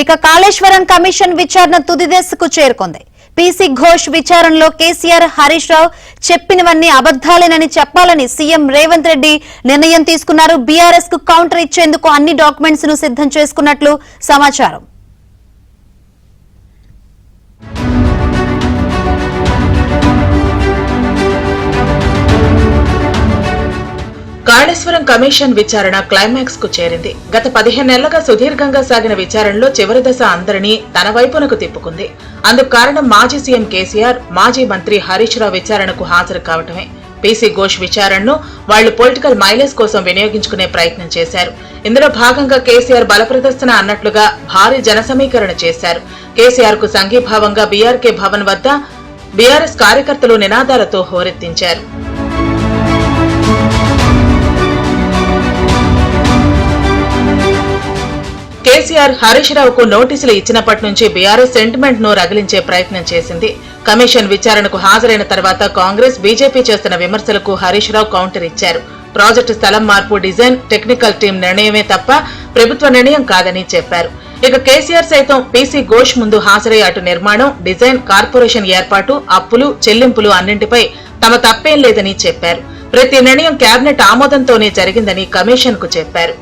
ఇక కాళేశ్వరం కమిషన్ విచారణ తుది దశకు చేరుకుంది. పీసీ ఘోష్ విచారణలో కేసీఆర్, హరీష్ రావు చెప్పినవన్నీ అబద్దాలేనని చెప్పాలని సీఎం రేవంత్ రెడ్డి నిర్ణయం తీసుకున్నారు. బీఆర్ఎస్ కు కౌంటర్ ఇచ్చేందుకు అన్ని డాక్యుమెంట్స్ ను సిద్ధం చేసుకున్నట్లు సమాచారం. కాళేశ్వరం కమిషన్ విచారణ క్లైమాక్స్ కు చేరింది. గత 15 నెలలుగా సుదీర్ఘంగా సాగిన విచారణలో చివరి దశ అందరినీ తన వైపునకు తిప్పుకుంది. అందుకు కారణం మాజీ సీఎం కేసీఆర్, మాజీ మంత్రి హరీష్ రావు విచారణకు హాజరు కావటమే. పీసీ ఘోష్ విచారణను వాళ్లు పొలిటికల్ మైలేజ్ కోసం వినియోగించుకునే ప్రయత్నం చేశారు. ఇందులో భాగంగా కేసీఆర్ బలప్రదర్శన అన్నట్లుగా భారీ జనసమీకరణ చేశారు. కేసీఆర్ కు సంఘీభావంగా బీఆర్కే భవన్ వద్ద బీఆర్ఎస్ కార్యకర్తలు నినాదాలతో హోరెత్తించారు. కేసీఆర్, హరీష్ రావుకు నోటీసులు ఇచ్చినప్పటి నుంచి బీఆర్ఎస్ సెంటిమెంట్ ను రగిలించే ప్రయత్నం చేసింది. కమిషన్ విచారణకు హాజరైన తర్వాత కాంగ్రెస్, బీజేపీ చేస్తున్న విమర్శలకు హరీష్ రావు కౌంటర్ ఇచ్చారు. ప్రాజెక్టు స్థలం మార్పు డిజైన్ టెక్నికల్ టీం నిర్ణయమే తప్ప ప్రభుత్వ నిర్ణయం కాదని చెప్పారు. ఇక కేసీఆర్ సైతం పీసీ ఘోష్ ముందు హాజరై అటు నిర్మాణం, డిజైన్, కార్పొరేషన్ ఏర్పాటు, అప్పులు, చెల్లింపులు అన్నింటిపై తమ తప్పేం లేదని చెప్పారు. ప్రతి నిర్ణయం కేబినెట్ ఆమోదంతోనే జరిగిందని కమిషన్ కు చెప్పారు.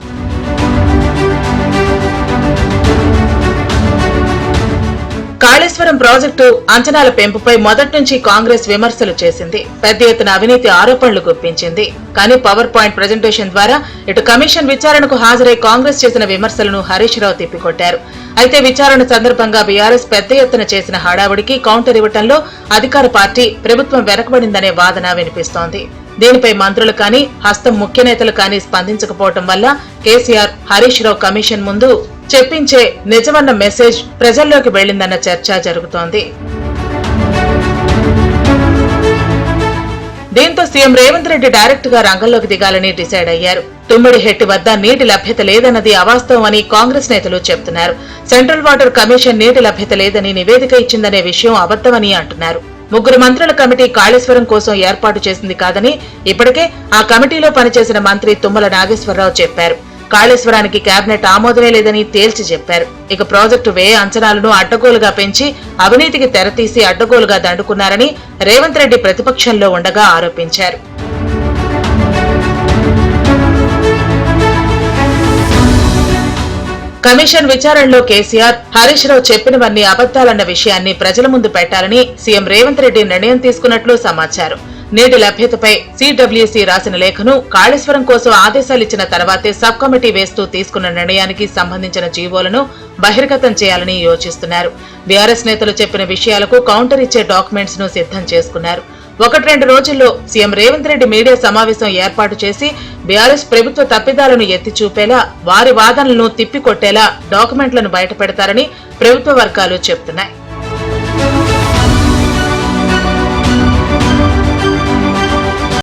కాళేశ్వరం ప్రాజెక్టు అంచనాల పెంపుపై మొదటి నుంచి కాంగ్రెస్ విమర్శలు చేసింది. పెద్ద ఎత్తున అవినీతి ఆరోపణలు గుప్పించింది. కానీ పవర్ పాయింట్ ప్రెజెంటేషన్ ద్వారా ఇటు కమిషన్ విచారణకు హాజరై కాంగ్రెస్ చేసిన విమర్శలను హరీష్ రావు తిప్పికొట్టారు. అయితే విచారణ సందర్భంగా బీఆర్ఎస్ పెద్ద ఎత్తున చేసిన హడావుడికి కౌంటర్ ఇవ్వడంలో అధికార పార్టీ, ప్రభుత్వం వెనకబడిందనే వాదన వినిపిస్తోంది. దీనిపై మంత్రులు కానీ, హస్తం ముఖ్య నేతలు కానీ స్పందించకపోవడం వల్ల కేసీఆర్, హరీష్ రావు కమిషన్ ముందు చెప్పించే నిజమన్న మెసేజ్ ప్రజల్లోకి వెళ్లిందన్న చర్చ జరుగుతోంది. దీంతో సీఎం రేవంత్ రెడ్డి డైరెక్ట్ గా రంగంలోకి దిగాలని డిసైడ్ అయ్యారు. తుమ్మిడిహెట్టి వద్ద నీటి లభ్యత లేదన్నది అవాస్తవమని కాంగ్రెస్ నేతలు చెబుతున్నారు. సెంట్రల్ వాటర్ కమిషన్ నీటి లభ్యత లేదని నివేదిక ఇచ్చిందనే విషయం అబద్దమని అంటున్నారు. 3 మంత్రుల కమిటీ కాళేశ్వరం కోసం ఏర్పాటు చేసింది కాదని ఇప్పటికే ఆ కమిటీలో పనిచేసిన మంత్రి తుమ్మల నాగేశ్వరరావు చెప్పారు. కాళేశ్వరానికి కేబినెట్ ఆమోదమే లేదని తేల్చి చెప్పారు. ఇక ప్రాజెక్టు వ్యయ అంచనాలను అడ్డగోలుగా పెంచి అవినీతికి తెరతీసి అడ్డగోలుగా దండుకున్నారని రేవంత్ రెడ్డి ప్రతిపక్షంలో ఉండగా ఆరోపించారు. కమిషన్ విచారణలో కేసీఆర్, హరీష్ రావు చెప్పినవన్నీ అబద్దాలన్న విషయాన్ని ప్రజల ముందు పెట్టాలని సీఎం రేవంత్ రెడ్డి నిర్ణయం తీసుకున్నట్లు సమాచారం. నీటి లభ్యతపై సిడబ్ల్యూసీ రాసిన లేఖను కాళేశ్వరం కోసం ఆదేశాలిచ్చిన తర్వాతే సబ్ కమిటీ వేస్తూ తీసుకున్న నిర్ణయానికి సంబంధించిన జీవోలను బహిర్గతం చేయాలని యోచిస్తున్నారు. బీఆర్ఎస్ నేతలు చెప్పిన విషయాలకు కౌంటర్ ఇచ్చే డాక్యుమెంట్స్ ను సిద్ధం చేసుకున్నారు. 1-2 రోజుల్లో సీఎం రేవంత్ రెడ్డి మీడియా సమావేశం ఏర్పాటు చేసి బీఆర్ఎస్ ప్రభుత్వ తప్పిదాలను ఎత్తి చూపేలా, వారి వాదనలను తిప్పికొట్టేలా డాక్యుమెంట్లను బయటపెడతారని ప్రభుత్వ వర్గాలు చెబుతున్నాయి.